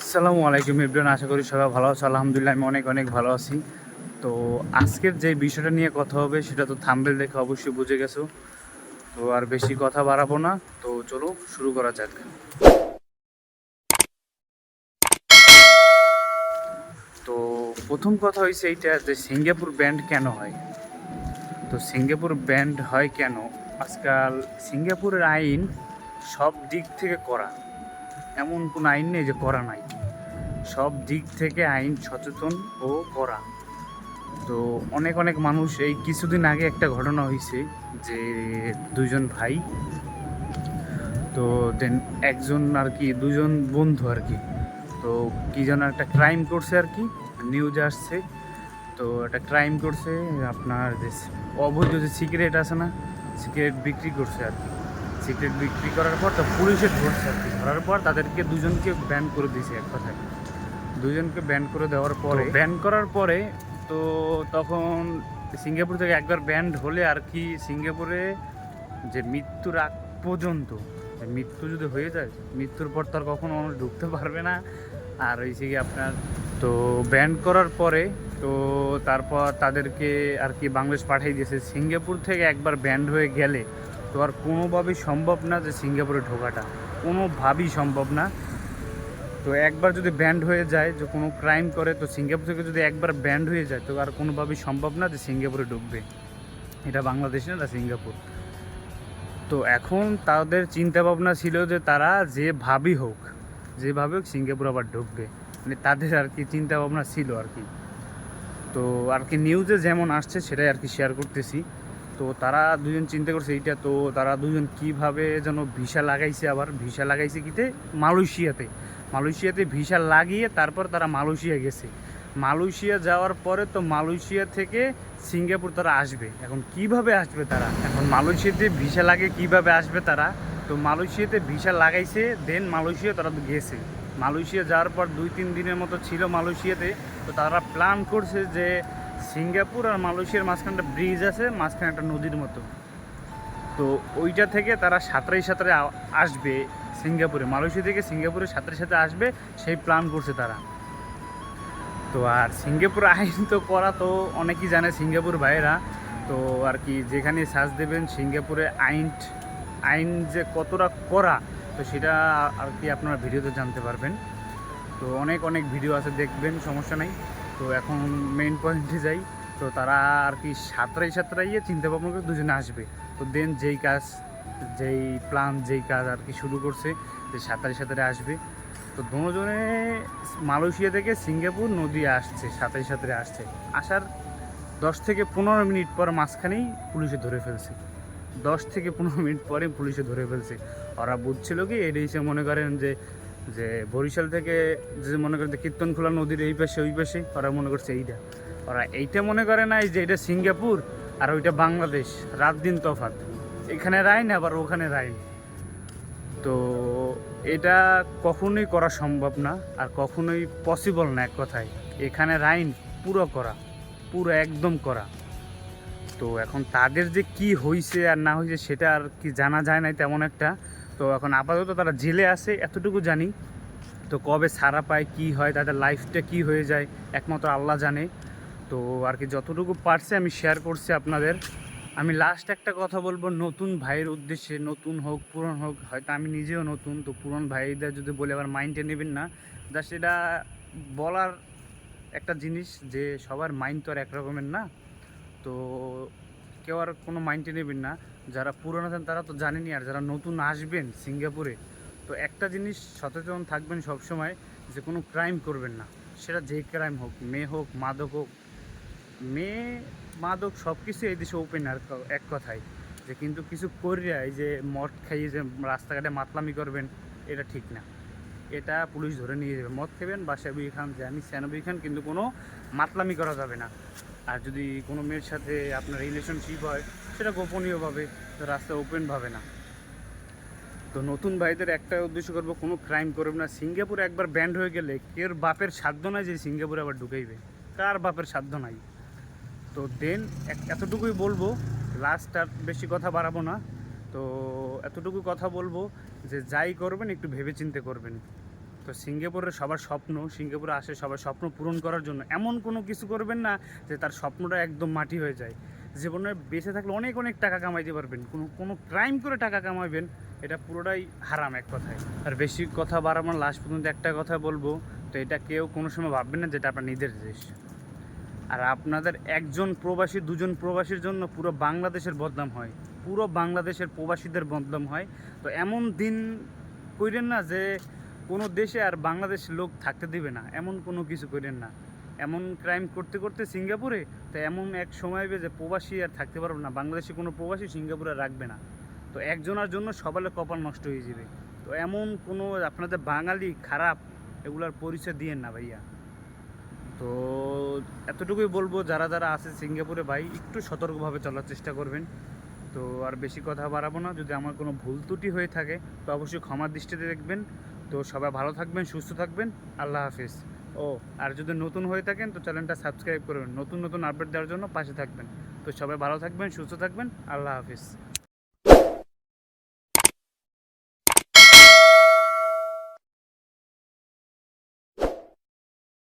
আসসালামু আলাইকুম এভরিওয়ান, আশা করি সবাই ভালো আছে। আলহামদুলিল্লাহ আমি অনেক অনেক ভালো আছি। তো আজকের যে বিষয়টা নিয়ে কথা হবে সেটা তো থাম্বনেল দেখে অবশ্যই বুঝে গেছো। তো আর বেশি কথা বাড়াবো না, তো চলো শুরু করা যাক। তো প্রথম কথা হয়েছে এইটা যে সিঙ্গাপুর ব্যান্ড কেন হয়। তো সিঙ্গাপুর ব্যান্ড হয় কেন, আজকাল সিঙ্গাপুরের আইন সব দিক থেকে করা, এমন কোনো আইন নেই যে করা নাই। সব দিক থেকে আইন সচেতন ও করা। তো অনেক অনেক মানুষ, এই কিছুদিন আগে একটা ঘটনা হয়েছে যে দুইজন ভাই, তো দেন একজন আর কি, দুজন বন্ধু আর কি, তো কি যেন একটা ক্রাইম করছে আর কি, নিউজে আসছে। তো একটা ক্রাইম করছে, আপনার যে অবৈধ যে সিগারেট আছে না, সিগারেট বিক্রি করছে আর কি। সিগারেট বিক্রি করার পর তো পুলিশে ধরছে আর কি। ধরার পর তাদেরকে দুজনকে ব্যান করে দিয়েছে এক কথায়। দুজনকে ব্যান করে দেওয়ার পরে, ব্যান করার পরে তো তখন সিঙ্গাপুর থেকে একবার ব্যান্ড হলে আর কি, সিঙ্গাপুরে যে মৃত্যুর আগ পর্যন্ত, মৃত্যু যদি হয়ে যায়, মৃত্যুর পর তার কখনো মানুষ ঢুকতে পারবে না। আর হয়েছে কি আপনার, তো ব্যান করার পরে তো তারপর তাদেরকে আর কি বাংলাদেশ পাঠিয়ে দিয়েছে। সিঙ্গাপুর থেকে একবার ব্যান্ড হয়ে গেলে তো আর কোনোভাবেই সম্ভব না যে সিঙ্গাপুরে ঢোকাটা, কোনোভাবেই সম্ভব না। তো একবার যদি ব্যান্ড হয়ে যায়, যে কোনো ক্রাইম করে, তো সিঙ্গাপুর থেকে যদি একবার ব্যান্ড হয়ে যায় তো আর কোনোভাবেই সম্ভব না যে সিঙ্গাপুরে ঢুকবে। এটা বাংলাদেশ না, এটা সিঙ্গাপুর। তো এখন তাদের চিন্তা ভাবনা ছিল যে তারা যেভাবেই হোক, যেভাবে হোক সিঙ্গাপুর আবার ঢুকবে, মানে তাদের আর কি চিন্তা ভাবনা ছিল আর কি। তো আর কি নিউজে যেমন আসছে সেটাই আর কি শেয়ার করতেছি। তো তারা দুজন চিন্তা করছে এইটা, তো তারা দুজন কিভাবে যেন ভিসা লাগাইছে, আবার ভিসা লাগাইছে কিতে, মালয়েশিয়াতে। মালয়েশিয়াতে ভিসা লাগিয়ে তারপর তারা মালয়েশিয়া গেছে। মালয়েশিয়া যাওয়ার পরে তো মালয়েশিয়া থেকে সিঙ্গাপুর তারা আসবে। এখন কিভাবে আসবে তারা, এখন মালয়েশিয়াতে ভিসা লাগে কিভাবে আসবে তারা, তো মালয়েশিয়াতে ভিসা লাগাইছে, দেন মালয়েশিয়া তারা গেছে। মালয়েশিয়া যাওয়ার পর 2-3 দিনের মতো ছিল মালয়েশিয়াতে। তো তারা প্ল্যান করছে যে সিঙ্গাপুর আর মালয়েশিয়ার মাঝখানে একটা ব্রিজ আছে, মাঝখানে একটা নদীর মতো, তো ওইটা থেকে তারা সাঁতরাই সাঁতরে আসবে সিঙ্গাপুরে, মালয়েশিয়া থেকে সিঙ্গাপুরে সাঁতরে সাথে আসবে, সেই প্ল্যান করছে তারা। তো আর সিঙ্গাপুর আইন তো করা তো অনেকেই জানে সিঙ্গাপুর ভাইয়েরা। তো আর কি যেখানে সার্চ দেবেন সিঙ্গাপুরে আইন, আইন যে কতটা করা, তো সেটা আর কি আপনারা ভিডিওতে জানতে পারবেন। তো অনেক অনেক ভিডিও আছে, দেখবেন, সমস্যা নেই। তো এখন মেইন পয়েন্টে যাই। তো তারা আর কি সাঁতরাইয়ে চিন্তা ভাবনা করে দুজনে আসবে। তো দেন যেই কাজ, যেই প্ল্যান, যেই কাজ আর কি শুরু করছে, যে সাঁতারে আসবে। তো দুজনে মালয়েশিয়া থেকে সিঙ্গাপুর নদী আসছে, সাঁতারে আসছে। আসার 10 থেকে 15 মিনিট পর মাঝখানেই পুলিশে ধরে ফেলছে। 10 থেকে 15 মিনিট পরে পুলিশে ধরে ফেলছে। ওরা বুঝছিল কি, এটা হিসেবে মনে করেন যে যে বরিশাল থেকে, যে মনে করেন যে কীর্তনখোলা নদীর এই পাশে ওই পাশে, ওরা মনে করছে এইটা। ওরা এইটা মনে করে নাই যে এটা সিঙ্গাপুর আর ওইটা বাংলাদেশ, রাত দিন তফাৎ। এখানে রাইন আবার ওখানে রাইন। তো এটা কখনোই করা সম্ভব না, আর কখনোই পসিবল না এক কথায়। এখানে রাইন পুরো করা, পুরো একদম করা। তো এখন তাদের যে কি হয়েছে আর না হয়েছে সেটা আর কি জানা যায় নাই তেমন একটা। তো এখন আপাতত তারা জেলে আছে এতটুকু জানি। তো কবে ছাড়া পায়, কি হয়, তাদের লাইফটা কি হয়ে যায়, একমাত্র আল্লাহ জানে। তো আর কি যতটুকু পারছে আমি শেয়ার করছি আপনাদের। আমি লাস্ট একটা কথা বলবো নতুন ভাইয়ের উদ্দেশ্যে, নতুন হোক পুরন হোক, হয়তো আমি নিজেও নতুন, তো পুরন ভাইদের যদি বলে আবার মাইন্ডে নেবেন না। জাস্ট এটা বলার একটা জিনিস যে সবার মাইন্ড তো আর এক রকমের না। তো কেউ আর কোনো মাইন্ডে নেবেন না। যারা পুরনো আছেন তারা তো জানেনই, আর যারা নতুন আসবেন সিঙ্গাপুরে, তো একটা জিনিস সচেতন থাকবেন সব সময়, যে কোনো ক্রাইম করবেন না। সেটা যেই ক্রাইম হোক, মেয়ে হোক, মাদক হোক, মেয়ে, মাদক সব কিছু এই দেশে ওপেন আর এক কথায়। যে কিন্তু কিছু করিয়া এই যে মদ খাইয়ে যে রাস্তাঘাটে মাতলামি করবেন, এটা ঠিক না। এটা পুলিশ ধরে নিয়ে যাবে। মদ খাবেন, বাসায় বিয়ে খান, যে আমি স্যানবি খান, কিন্তু কোনো মাতলামি করা যাবে না। আর যদি কোনো মেয়ের সাথে আপনার রিলেশনশিপ হয়, সেটা গোপনীয়ভাবে, রাস্তায় ওপেনভাবে না। তো নতুন ভাইদের একটা উদ্দেশ্য করবো, কোনো ক্রাইম করবে না। সিঙ্গাপুরে একবার ব্যান্ড হয়ে গেলে কেউ বাপের সাধ্য নাই যে সিঙ্গাপুরে আবার ঢুকাইবে, কার বাপের সাধ্য নাই। তো দেন এতটুকুই বলবো, লাস্ট আর বেশি কথা বাড়াবো না। তো এতটুকু কথা বলবো যে যাই করবেন একটু ভেবেচিন্তে করবেন। তো সিঙ্গাপুরের সবার স্বপ্ন, সিঙ্গাপুরে আসে সবার স্বপ্ন পূরণ করার জন্য। এমন কোনো কিছু করবেন না যে তার স্বপ্নটা একদম মাটি হয়ে যায়। জীবনে বেঁচে থাকলে অনেক অনেক টাকা কামাইতে পারবেন, কোনো কোনো ক্রাইম করে টাকা কামাবেন, এটা পুরোটাই হারাম এক কথায়। আর বেশি কথা বাড়াবার লাস্ট পর্যন্ত একটা কথা বলবো, তো এটা কেউ কোনো সময় ভাববেন না যেটা আপনার নিজের দেশ। আর আপনাদের একজন প্রবাসী, দুজন প্রবাসীর জন্য পুরো বাংলাদেশের বদনাম হয়, পুরো বাংলাদেশের প্রবাসীদের বদনাম হয়। তো এমন দিন কইরেন না যে কোনো দেশে আর বাংলাদেশের লোক থাকতে দিবে না, এমন কোনো কিছু করেন না। এমন ক্রাইম করতে করতে সিঙ্গাপুরে তো এমন এক সময় হবে যে প্রবাসী আর থাকতে পারবে না, বাংলাদেশে কোনো প্রবাসী সিঙ্গাপুরে রাখবে না। তো একজনের জন্য সবালে কপাল নষ্ট হয়ে যাবে। তো এমন কোনো আপনাদের বাঙালি খারাপ এগুলার পরিচয় দিয়েন না ভাইয়া। তো এতটুকুই বলবো, যারা যারা আছে সিঙ্গাপুরে ভাই একটু সতর্কভাবে চলার চেষ্টা করবেন। তো আর বেশি কথা বাড়াবো না, যদি আমার কোনো ভুল ত্রুটি হয়ে থাকে তো অবশ্যই ক্ষমার দৃষ্টিতে দেখবেন। তো সবাই ভালো থাকবেন, সুস্থ থাকবেন, আল্লাহ হাফিজ। আর যদি নতুন হয়ে থাকেন তো চ্যানেলটা সাবস্ক্রাইব করবেন, নতুন নতুন আপডেট দেওয়ার জন্য পাশে থাকবেন। তো সবাই ভালো থাকবেন, সুস্থ থাকবেন, আল্লাহ হাফিজ।